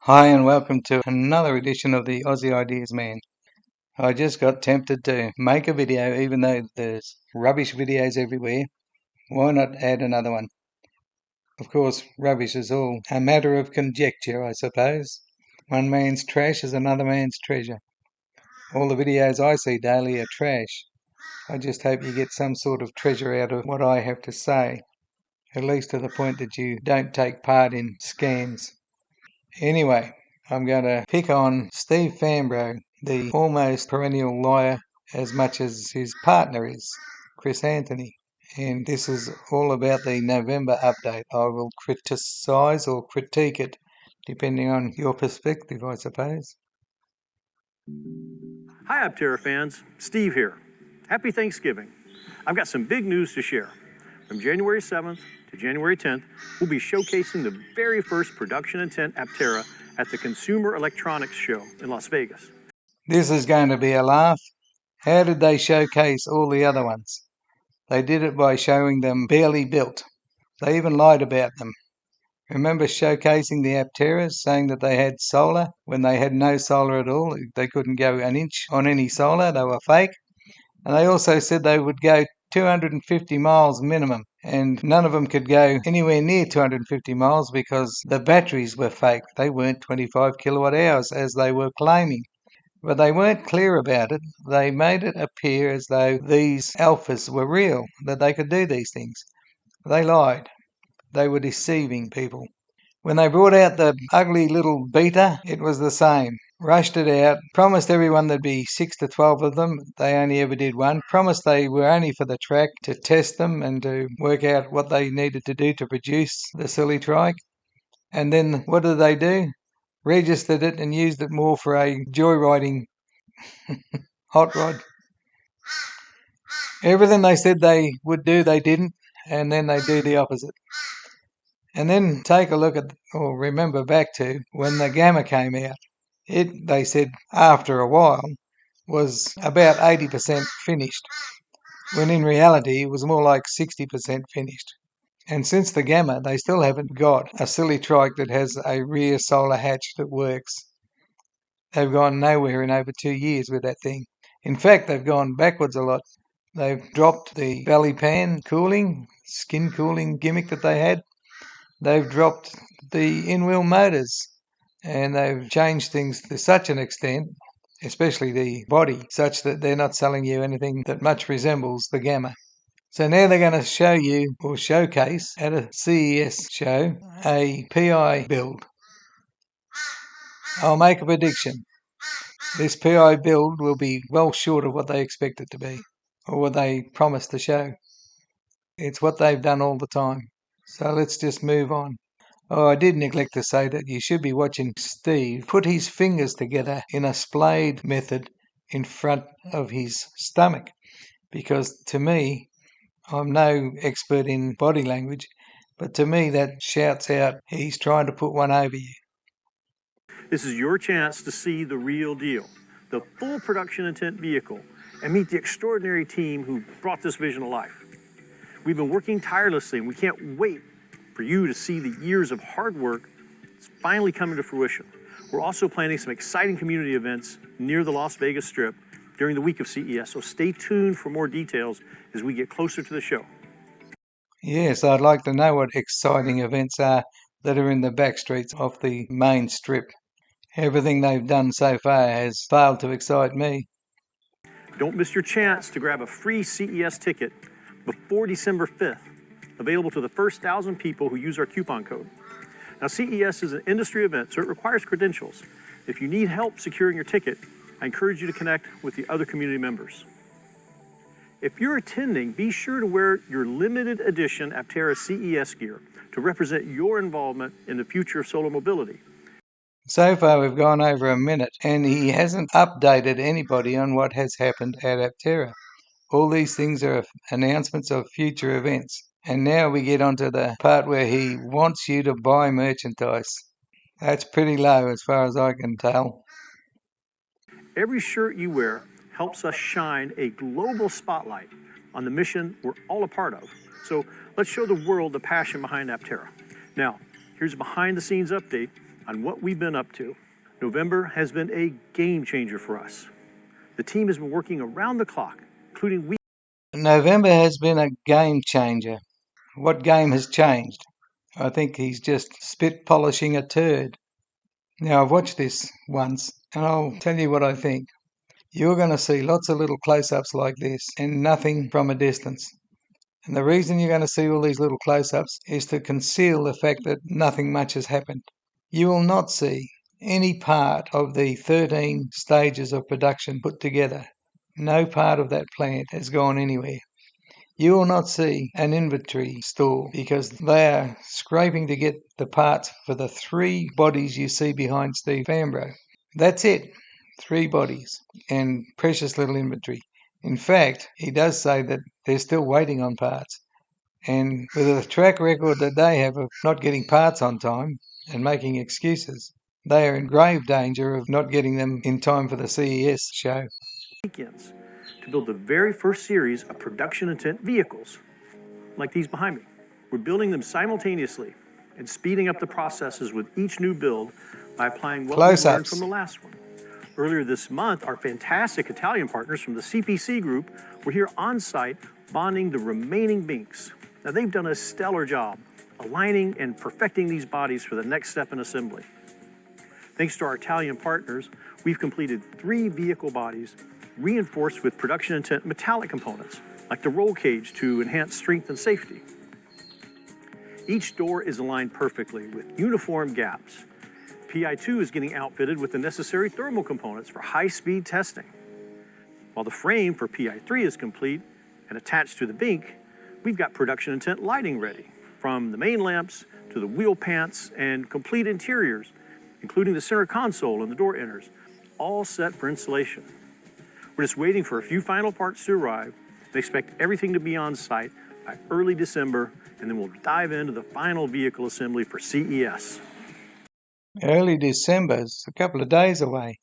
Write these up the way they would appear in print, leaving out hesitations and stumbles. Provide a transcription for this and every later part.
Hi and welcome to another edition of the Aussie Ideas Man. I just got tempted to make a video even though there's rubbish videos everywhere. Why not add another one? Of course, rubbish is all a matter of conjecture, I suppose. One man's trash is another man's treasure. All the videos I see daily are trash. I just hope you get some sort of treasure out of what I have to say, at least to the point that you don't take part in scams. Anyway, I'm going to pick on Steve Fambro, the almost perennial liar, as much as his partner is, Chris Anthony. And this is all about the November update. I will criticise or critique it, depending on your perspective, I suppose. Hi, Aptera fans. Steve here. Happy Thanksgiving. I've got some big news to share. From January 7th to January 10th, we'll be showcasing the very first production intent Aptera at the Consumer Electronics Show in Las Vegas. This is going to be a laugh. How did they showcase all the other ones? They did it by showing them barely built. They even lied about them. Remember showcasing the Apteras, saying that they had solar when they had no solar at all? They couldn't go an inch on any solar, they were fake. And they also said they would go 250 miles minimum, and none of them could go anywhere near 250 miles because the batteries were fake. They weren't 25 kilowatt hours as they were claiming. But they weren't clear about it. They made it appear as though these alphas were real, that they could do these things. They lied. They were deceiving people. When they brought out the ugly little beta, it was the same. Rushed it out, promised everyone there'd be 6 to 12 of them. They only ever did one. Promised they were only for the track to test them and to work out what they needed to do to produce the silly trike. And then what did they do? Registered it and used it more for a joyriding hot rod. Everything they said they would do, they didn't, and then they do the opposite. And then take a look at, or remember back to, when the Gamma came out. It, they said, after a while, was about 80% finished, when in reality it was more like 60% finished. And since the Gamma, they still haven't got a silly trike that has a rear solar hatch that works. They've gone nowhere in over 2 years with that thing. In fact, they've gone backwards a lot. They've dropped the belly pan cooling, skin cooling gimmick that they had. They've dropped the in-wheel motors, and they've changed things to such an extent, especially the body, such that they're not selling you anything that much resembles the Gamma. So now they're going to show you, or showcase, at a CES show, a PI build. I'll make a prediction. This PI build will be well short of what they expect it to be, or what they promised to show. It's what they've done all the time. So let's just move on. Oh, I did neglect to say that you should be watching Steve put his fingers together in a splayed method in front of his stomach, because to me, I'm no expert in body language, but to me that shouts out he's trying to put one over you. This is your chance to see the real deal, the full production intent vehicle, and meet the extraordinary team who brought this vision to life. We've been working tirelessly, and we can't wait for you to see the years of hard work that's finally coming to fruition. We're also planning some exciting community events near the Las Vegas Strip during the week of CES, so stay tuned for more details as we get closer to the show. Yes, I'd like to know what exciting events are that are in the back streets of the main strip. Everything they've done so far has failed to excite me. Don't miss your chance to grab a free CES ticket before December 5th, available to the first 1,000 people who use our coupon code. Now, CES is an industry event, so it requires credentials. If you need help securing your ticket, I encourage you to connect with the other community members. If you're attending, be sure to wear your limited edition Aptera CES gear to represent your involvement in the future of solar mobility. So far we've gone over a minute, and he hasn't updated anybody on what has happened at Aptera. All these things are announcements of future events. And now we get onto the part where he wants you to buy merchandise. That's pretty low as far as I can tell. Every shirt you wear helps us shine a global spotlight on the mission we're all a part of. So let's show the world the passion behind Aptera. Now, here's a behind-the-scenes update on what we've been up to. November has been a game changer for us. The team has been working around the clock, including weekends. November has been a game changer. What game has changed? I think he's just spit polishing a turd. Now, I've watched this once, and I'll tell you what I think. You're going to see lots of little close-ups like this and nothing from a distance. And the reason you're going to see all these little close-ups is to conceal the fact that nothing much has happened. You will not see any part of the 13 stages of production put together. No part of that plant has gone anywhere. You will not see an inventory store because they are scraping to get the parts for the 3 bodies you see behind Steve Fambro. That's it. 3 bodies and precious little inventory. In fact, he does say that they're still waiting on parts. And with a track record that they have of not getting parts on time and making excuses, they are in grave danger of not getting them in time for the CES show. Weekends to build the very first series of production intent vehicles, like these behind me. We're building them simultaneously and speeding up the processes with each new build by applying what we learned from the last one. Earlier this month, our fantastic Italian partners from the CPC group were here on site bonding the remaining binks. Now, they've done a stellar job aligning and perfecting these bodies for the next step in assembly. Thanks to our Italian partners, we've completed 3 vehicle bodies reinforced with production intent metallic components, like the roll cage to enhance strength and safety. Each door is aligned perfectly with uniform gaps. PI2 is getting outfitted with the necessary thermal components for high-speed testing. While the frame for PI3 is complete and attached to the bink, we've got production intent lighting ready, from the main lamps to the wheel pants and complete interiors, including the center console and the door inners, all set for installation. We're just waiting for a few final parts to arrive. They expect everything to be on site by early December, and then we'll dive into the final vehicle assembly for CES. Early December's a couple of days away.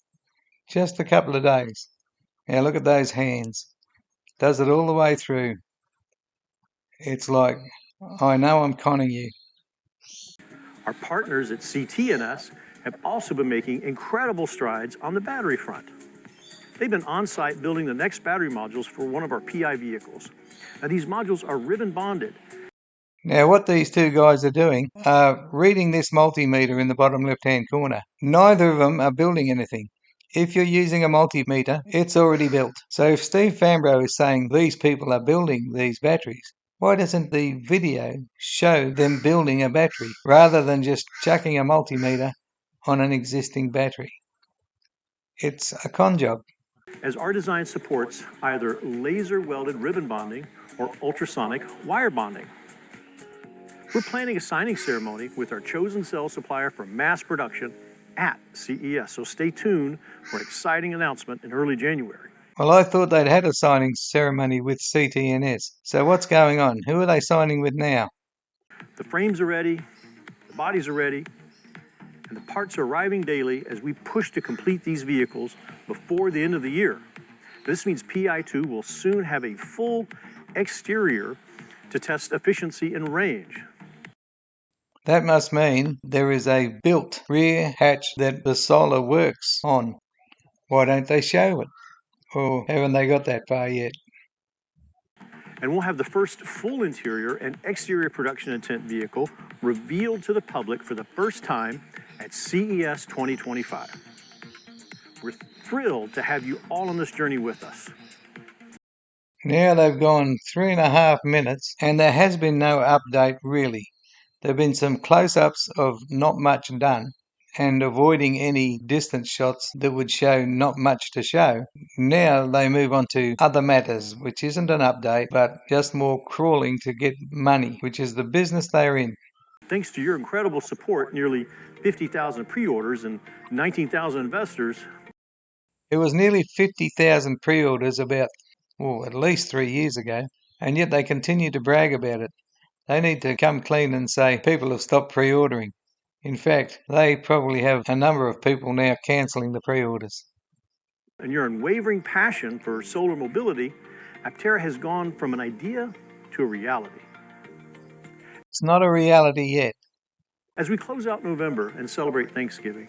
Just a couple of days. Now look at those hands. Does it all the way through. It's like, I know I'm conning you. Our partners at CT&S have also been making incredible strides on the battery front. They've been on site building the next battery modules for one of our PI vehicles. Now, these modules are ribbon bonded. Now, what these 2 guys are doing are reading this multimeter in the bottom left-hand corner. Neither of them are building anything. If you're using a multimeter, it's already built. So if Steve Fambro is saying these people are building these batteries, why doesn't the video show them building a battery rather than just chucking a multimeter on an existing battery? It's a con job. As our design supports either laser welded ribbon bonding or ultrasonic wire bonding. We're planning a signing ceremony with our chosen cell supplier for mass production at CES, so stay tuned for an exciting announcement in early January. Well, I thought they'd had a signing ceremony with CT&S. So what's going on? Who are they signing with now? The frames are ready, the bodies are ready, and the parts are arriving daily as we push to complete these vehicles before the end of the year. This means PI2 will soon have a full exterior to test efficiency and range. That must mean there is a built rear hatch that the solar works on. Why don't they show it? Or haven't they got that far yet? And we'll have the first full interior and exterior production intent vehicle revealed to the public for the first time at CES 2025. We're thrilled to have you all on this journey with us. Now they've gone 3.5 minutes and there has been no update really. There have been some close-ups of not much done and avoiding any distance shots that would show not much to show. Now they move on to other matters, which isn't an update, but just more crawling to get money, which is the business they're in. Thanks to your incredible support, nearly 50,000 pre-orders and 19,000 investors. It was nearly 50,000 pre-orders about, at least 3 years ago, and yet they continue to brag about it. They need to come clean and say people have stopped pre-ordering. In fact, they probably have a number of people now cancelling the pre-orders. And your unwavering passion for solar mobility, Aptera has gone from an idea to a reality. It's not a reality yet. As we close out November and celebrate Thanksgiving,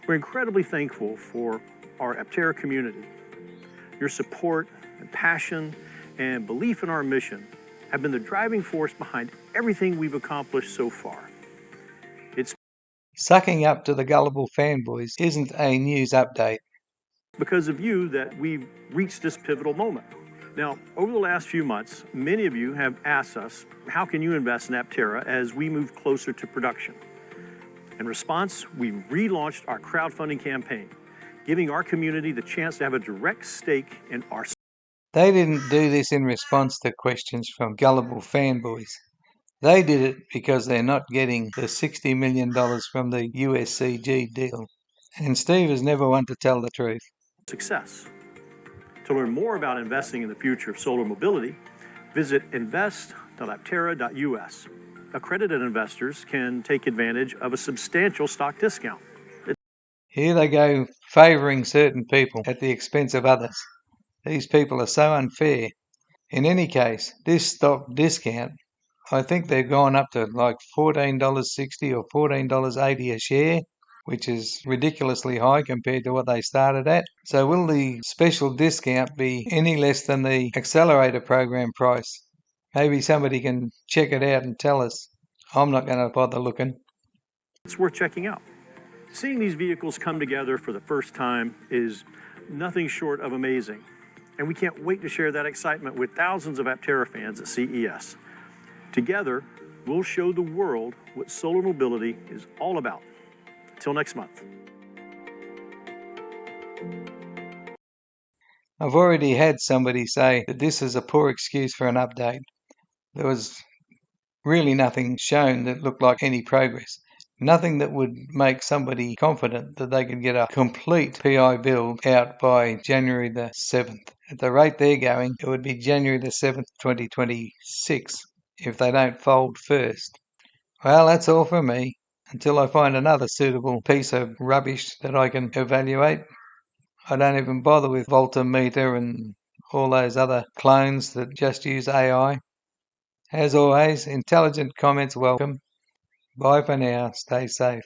we're incredibly thankful for our Aptera community. Your support and passion and belief in our mission have been the driving force behind everything we've accomplished so far. It's Sucking up to the gullible fanboys isn't a news update. because of you that we've reached this pivotal moment. Now, over the last few months, many of you have asked us, how can you invest in Aptera as we move closer to production? In response, we relaunched our crowdfunding campaign, giving our community the chance to have a direct stake in our. They didn't do this in response to questions from gullible fanboys. They did it because they're not getting the $60 million from the USCG deal. And Steve is never one to tell the truth. Success. To learn more about investing in the future of solar mobility, visit invest.aptera.us. Accredited investors can take advantage of a substantial stock discount. Here they go favouring certain people at the expense of others. These people are so unfair. In any case, this stock discount, I think they've gone up to like $14.60 or $14.80 a share, which is ridiculously high compared to what they started at. So will the special discount be any less than the accelerator program price? Maybe somebody can check it out and tell us. I'm not going to bother looking. It's worth checking out. Seeing these vehicles come together for the first time is nothing short of amazing. And we can't wait to share that excitement with thousands of Aptera fans at CES. Together, we'll show the world what solar mobility is all about. Till next month. I've already had somebody say that this is a poor excuse for an update. There was really nothing shown that looked like any progress. Nothing that would make somebody confident that they could get a complete PI build out by January the 7th. At the rate they're going, it would be January the 7th, 2026, if they don't fold first. Well, that's all from me. Until I find another suitable piece of rubbish that I can evaluate. I don't even bother with voltmeter and all those other clones that just use AI. As always, intelligent comments welcome. Bye for now. Stay safe.